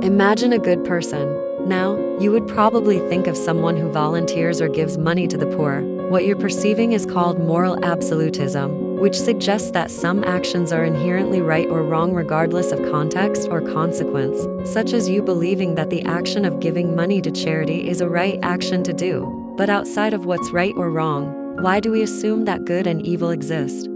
Imagine a good person. Now, you would probably think of someone who volunteers or gives money to the poor. What you're perceiving is called moral absolutism, which suggests that some actions are inherently right or wrong regardless of context or consequence, such as you believing that the action of giving money to charity is a right action to do. But outside of what's right or wrong, why do we assume that good and evil exist?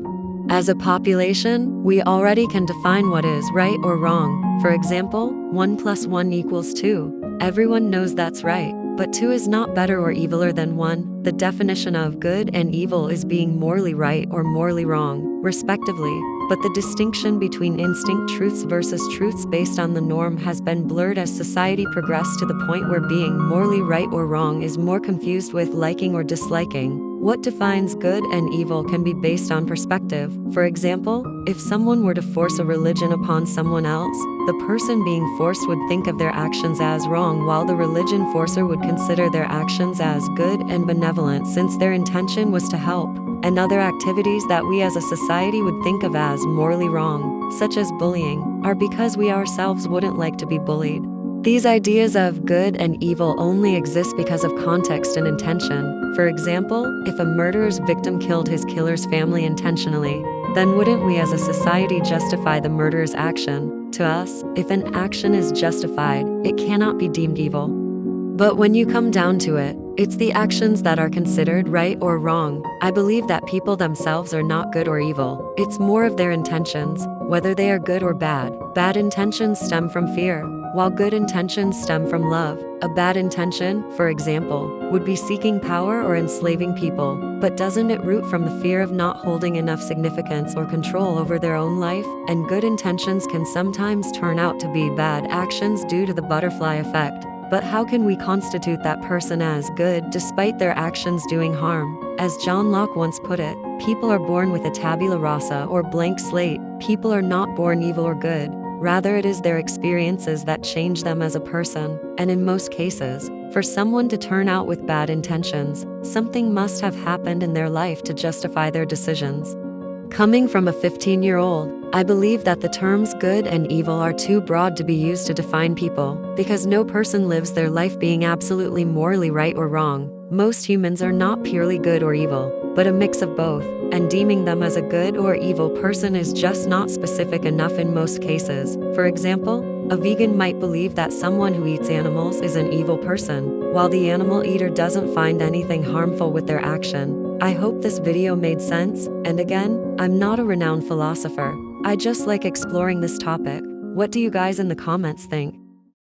As a population, we already can define what is right or wrong. For example, 1 plus 1 equals 2. Everyone knows that's right, but 2 is not better or eviler than 1. The definition of good and evil is being morally right or morally wrong, respectively. But the distinction between instinct truths versus truths based on the norm has been blurred as society progressed to the point where being morally right or wrong is more confused with liking or disliking. What defines good and evil can be based on perspective. For example, if someone were to force a religion upon someone else, the person being forced would think of their actions as wrong, while the religion forcer would consider their actions as good and benevolent since their intention was to help. And other activities that we as a society would think of as morally wrong, such as bullying, are because we ourselves wouldn't like to be bullied. These ideas of good and evil only exist because of context and intention. For example, if a murderer's victim killed his killer's family intentionally, then wouldn't we as a society justify the murderer's action? To us, if an action is justified, it cannot be deemed evil. But when you come down to it, it's the actions that are considered right or wrong. I believe that people themselves are not good or evil. It's more of their intentions, whether they are good or bad. Bad intentions stem from fear, while good intentions stem from love. A bad intention, for example, would be seeking power or enslaving people, but doesn't it root from the fear of not holding enough significance or control over their own life? And good intentions can sometimes turn out to be bad actions due to the butterfly effect. But how can we constitute that person as good despite their actions doing harm? As John Locke once put it, people are born with a tabula rasa or blank slate. People are not born evil or good. Rather, it is their experiences that change them as a person. And in most cases, for someone to turn out with bad intentions, something must have happened in their life to justify their decisions. Coming from a 15-year-old, I believe that the terms good and evil are too broad to be used to define people, because no person lives their life being absolutely morally right or wrong. Most humans are not purely good or evil, but a mix of both, and deeming them as a good or evil person is just not specific enough in most cases. For example, a vegan might believe that someone who eats animals is an evil person, while the animal eater doesn't find anything harmful with their action. I hope this video made sense, and again, I'm not a renowned philosopher. I just like exploring this topic. What do you guys in the comments think?